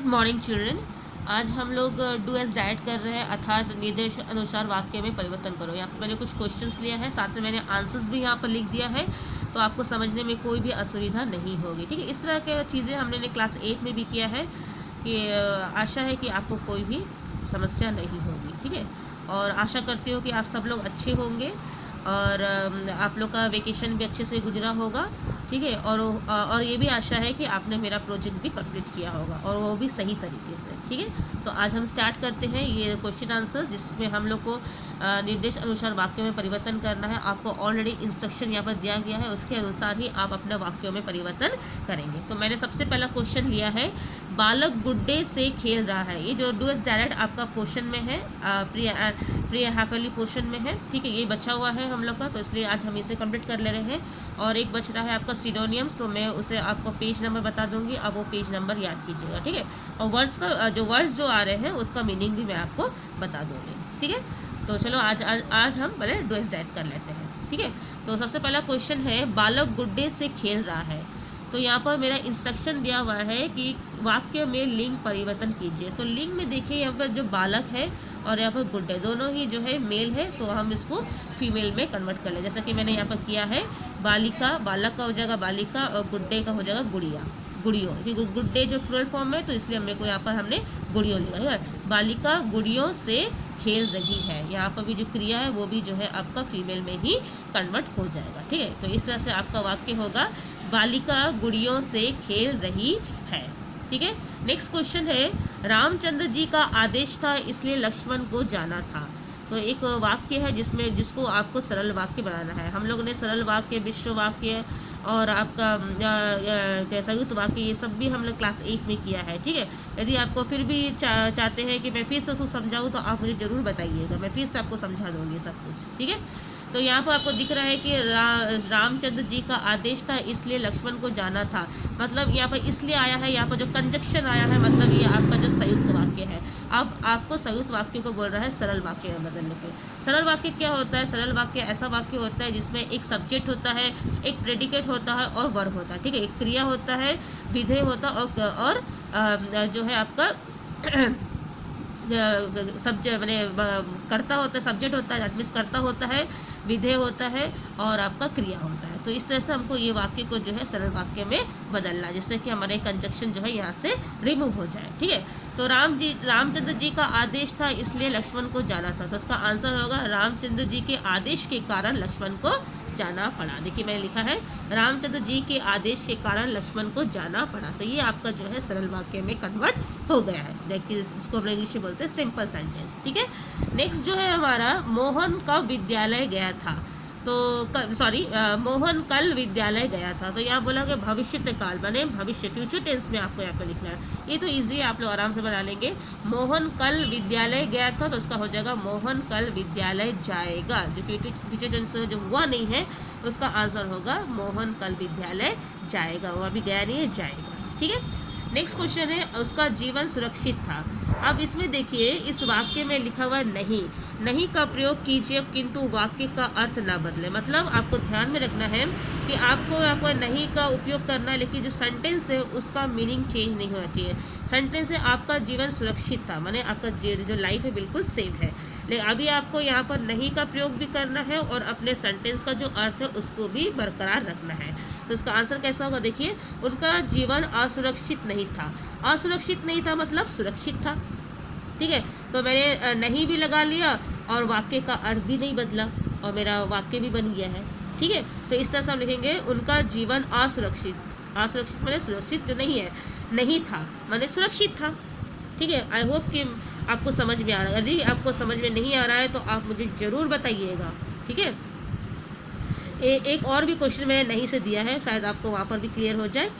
Good morning children. आज हम लोग डू एस डाइट कर रहे हैं, अर्थात निर्देश अनुसार वाक्य में परिवर्तन करो। यहाँ पर मैंने कुछ क्वेश्चंस लिया है, साथ में मैंने आंसर्स भी यहाँ पर लिख दिया है, तो आपको समझने में कोई भी असुविधा नहीं होगी। ठीक है, इस तरह की चीज़ें हमने क्लास 8 में भी किया है कि आशा है कि आपको कोई भी समस्या नहीं होगी। ठीक है, और आशा करती हूँ कि आप सब लोग अच्छे होंगे और आप लोग का वेकेशन भी अच्छे से गुजरा होगा। ठीक है, और ये भी आशा है कि आपने मेरा प्रोजेक्ट भी कंप्लीट किया होगा और वो भी सही तरीके से। ठीक है, तो आज हम स्टार्ट करते हैं ये क्वेश्चन आंसर्स, जिसमें हम लोग को निर्देश अनुसार वाक्यों में परिवर्तन करना है। आपको ऑलरेडी इंस्ट्रक्शन यहाँ पर दिया गया है, उसके अनुसार ही आप अपने वाक्यों में परिवर्तन करेंगे। तो मैंने सबसे पहला क्वेश्चन लिया है, बालक गुड्डे से खेल रहा है। ये जो डू एस डायरेक्ट आपका पोर्शन में है, प्रिय हाफली पोर्शन में है। ठीक है, ये बचा हुआ है हम लोग का, तो इसलिए आज हम इसे कंप्लीट कर ले रहे हैं। और एक बच रहा है आपका सिनोनियम्स, तो मैं उसे आपको पेज नंबर बता दूंगी, अब वो पेज नंबर याद कीजिएगा। ठीक है, और वर्ड्स जो आ रहे हैं उसका मीनिंग भी मैं आपको बता दूंगी। ठीक है, तो चलो आज हम पहले डू एस डाइट कर लेते हैं। ठीक है, तो सबसे पहला क्वेश्चन है, बालक गुड्डे से खेल रहा है। तो यहाँ पर मेरा इंस्ट्रक्शन दिया हुआ है कि वाक्य में लिंग परिवर्तन कीजिए। तो लिंग में देखिए, यहाँ पर जो बालक है और यहाँ पर गुड्डे, दोनों ही जो है मेल है, तो हम इसको फीमेल में कन्वर्ट कर लें। जैसा कि मैंने यहाँ पर किया है, बालिका, बालक का हो जाएगा बालिका और गुड्डे का हो जाएगा गुड़िया, गुड़ियों। क्योंकि गुड्डे जो प्लूरल फॉर्म है, तो इसलिए मेरे को यहाँ पर हमने गुड़ियों लिखा। ठीक है, बालिका गुड़ियों से खेल रही है, यहाँ पर भी जो क्रिया है वो भी जो है आपका फीमेल में ही कन्वर्ट हो जाएगा। ठीक है, तो इस तरह से आपका वाक्य होगा, बालिका गुड़ियों से खेल रही है। ठीक है, नेक्स्ट क्वेश्चन है, रामचंद्र जी का आदेश था इसलिए लक्ष्मण को जाना था। तो एक वाक्य है जिसको आपको सरल वाक्य बनाना है। हम लोगों ने सरल वाक्य, मिश्र वाक्य और आपका संयुक्त वाक्य, ये सब भी हम लोग क्लास 8 में किया है। ठीक है, यदि आपको फिर भी चाहते हैं कि मैं फिर से उसको समझाऊँ, तो आप मुझे ज़रूर बताइएगा, मैं फिर से आपको समझा दूँगी सब कुछ। ठीक है, तो यहाँ पर आपको दिख रहा है कि रामचंद्र जी का आदेश था इसलिए लक्ष्मण को जाना था। मतलब यहाँ पर इसलिए आया है, यहाँ पर जो कंजक्शन आया है, मतलब ये आपका जो संयुक्त वाक्य है। अब आपको संयुक्त वाक्य को बोल रहा है सरल वाक्य में बदलने के। सरल वाक्य क्या होता है? सरल वाक्य ऐसा वाक्य होता है जिसमें एक सब्जेक्ट होता है, एक प्रेडिकेट होता है और वर्ब होता है। ठीक है, एक क्रिया होता है, विधेय होता है और जो है आपका सब्जेक्ट मैंने कर्ता होता है, सब्जेक्ट होता है, दैट मीन्स कर्ता होता है, विधेय होता है और आपका क्रिया होता है। तो इस तरह से हमको ये वाक्य को जो है सरल वाक्य में बदलना है, जिससे कि हमारे कंजक्शन जो है यहाँ से रिमूव हो जाए। ठीक है, तो रामचंद्र जी का आदेश था इसलिए लक्ष्मण को जाना था। तो इसका आंसर होगा, रामचंद्र जी के आदेश के कारण लक्ष्मण को जाना पड़ा। देखिए मैंने लिखा है, रामचंद्र जी के आदेश के कारण लक्ष्मण को जाना पड़ा। तो ये आपका जो है सरल वाक्य में कन्वर्ट हो गया है। देखिए इसको हम इंग्लिश में बोलते हैं सिंपल सेंटेंस। ठीक है, नेक्स्ट जो है हमारा, मोहन कब विद्यालय गया था। तो मोहन कल विद्यालय गया था। तो यहाँ बोला कि भविष्य काल, बने भविष्य, फ्यूचर टेंस में आपको यहाँ पर लिखना है। ये तो इजी है, आप लोग आराम से बना लेंगे। मोहन कल विद्यालय गया था, तो उसका हो जाएगा मोहन कल विद्यालय जाएगा। जो फ्यूचर टेंस जो हुआ नहीं है, उसका आंसर होगा मोहन कल विद्यालय जाएगा। वो अभी गया नहीं है, जाएगा। ठीक है, नेक्स्ट क्वेश्चन है, उसका जीवन सुरक्षित था। अब इसमें देखिए, इस वाक्य में लिखा हुआ नहीं का प्रयोग कीजिए, किंतु वाक्य का अर्थ ना बदले। मतलब आपको ध्यान में रखना है कि आपको नहीं का उपयोग करना है, लेकिन जो सेंटेंस है उसका मीनिंग चेंज नहीं होना चाहिए। सेंटेंस है, आपका जीवन सुरक्षित था, माने आपका जो लाइफ है बिल्कुल सेफ है। लेकिन अभी आपको यहाँ पर नहीं का प्रयोग भी करना है और अपने सेंटेंस का जो अर्थ है उसको भी बरकरार रखना है। तो इसका आंसर कैसा होगा? देखिए, उनका जीवन असुरक्षित नहीं था। असुरक्षित नहीं था मतलब सुरक्षित था। ठीक है, तो मैंने नहीं भी लगा लिया और वाक्य का अर्थ भी नहीं बदला और मेरा वाक्य भी बन गया है। ठीक है, तो इस तरह से हम लिखेंगे, उनका जीवन असुरक्षित, असुरक्षित मैंने सुरक्षित जो नहीं है, नहीं था मैंने सुरक्षित था। ठीक है, आई होप कि आपको समझ में आ रहा है। यदि आपको समझ में नहीं आ रहा है तो आप मुझे ज़रूर बताइएगा। ठीक है, एक और भी क्वेश्चन मैंने नहीं से दिया है, शायद आपको वहाँ पर भी क्लियर हो जाए।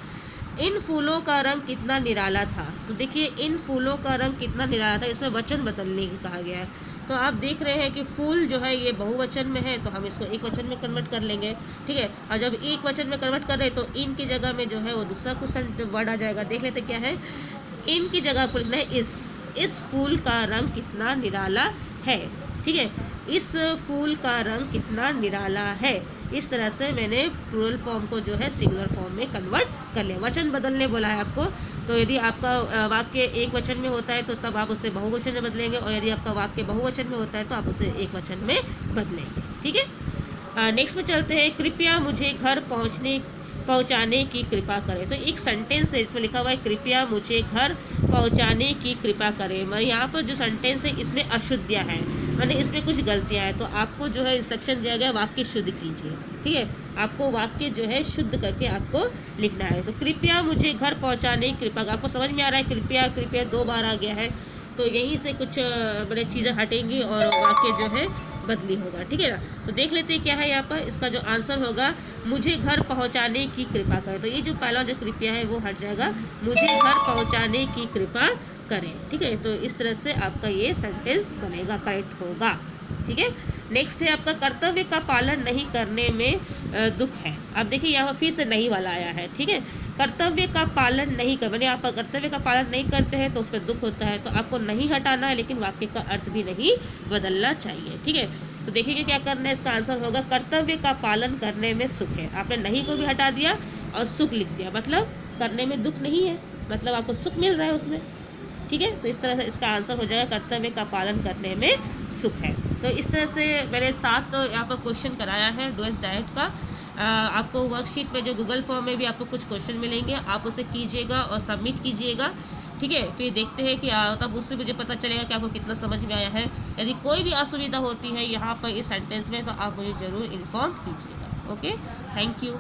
इन फूलों का रंग कितना निराला था। तो देखिए, इन फूलों का रंग कितना निराला था, इसमें वचन बदलने को कहा गया है। तो आप देख रहे हैं कि फूल जो है ये बहुवचन में है, तो हम इसको एक वचन में कन्वर्ट कर लेंगे। ठीक है, और जब एक वचन में कन्वर्ट कर रहे हैं तो इन की जगह में जो है वो दूसरा क्वेश्चन वर्ड आ जाएगा। देख लेते क्या है, इन की जगह पर लिखना है इस फूल का रंग कितना निराला है। ठीक है, इस फूल का रंग कितना निराला है, इस तरह से मैंने प्लूरल फॉर्म को जो है सिंगुलर फॉर्म में कन्वर्ट कर लिया। वचन बदलने बोला है आपको, तो यदि आपका वाक्य एक वचन में होता है तो तब आप उसे बहुवचन में बदलेंगे, और यदि आपका वाक्य बहुवचन में होता है तो आप उसे एक वचन में बदलेंगे। ठीक है, नेक्स्ट में चलते हैं। कृपया मुझे घर पहुंचाने की कृपा करें। तो एक सेंटेंस है, इसमें लिखा हुआ है कृपया मुझे घर पहुंचाने की कृपा करें। मैं यहाँ पर जो सेंटेंस है इसमें अशुद्धियाँ हैं, यानी इसमें कुछ गलतियाँ हैं, तो आपको जो है इंस्ट्रक्शन दिया गया वाक्य शुद्ध कीजिए। ठीक है, आपको वाक्य जो है शुद्ध करके आपको लिखना है। तो कृपया मुझे घर पहुंचाने की कृपा, आपको समझ में आ रहा है कृपया कृपया 2 बार आ गया है, तो यहीं से कुछ बड़े चीज़ें हटेंगी और वाक्य जो है बदली होगा। ठीक है ना, तो देख लेते हैं क्या है यहाँ पर। इसका जो आंसर होगा मुझे घर पहुँचाने की कृपा करें। तो ये जो पहला जो कृपया है वो हट जाएगा, मुझे घर पहुँचाने की कृपा करें। ठीक है, तो इस तरह से आपका ये सेंटेंस बनेगा, करेक्ट होगा। ठीक है, नेक्स्ट है आपका कर्तव्य का पालन नहीं करने में दुख है। अब देखिए यहाँ फिर से नहीं वाला आया है। ठीक है, कर्तव्य का पालन नहीं कर, मैंने आप कर्तव्य का पालन नहीं करते हैं तो उस पर दुख होता है, तो आपको नहीं हटाना है, लेकिन वाक्य का अर्थ भी नहीं बदलना चाहिए। ठीक है, तो देखिए क्या करना है। इसका आंसर होगा कर्तव्य का पालन करने में सुख है। आपने नहीं को भी हटा दिया और सुख लिख दिया, मतलब करने में दुख नहीं है, मतलब आपको सुख मिल रहा है उसमें। ठीक है, तो इस तरह से इसका आंसर हो जाएगा कर्तव्य का पालन करने में सुख है। तो इस तरह से मैंने 7 यहाँ पर क्वेश्चन कराया है डूएस डायरेक्ट का। आपको वर्कशीट में जो गूगल फॉर्म में भी आपको कुछ क्वेश्चन मिलेंगे, आप उसे कीजिएगा और सबमिट कीजिएगा। ठीक है, फिर देखते हैं कि तब उससे मुझे पता चलेगा कि आपको कितना समझ में आया है। यदि कोई भी असुविधा होती है यहाँ पर इस सेंटेंस में तो आप मुझे ज़रूर इन्फॉर्म कीजिएगा। Okay, thank you.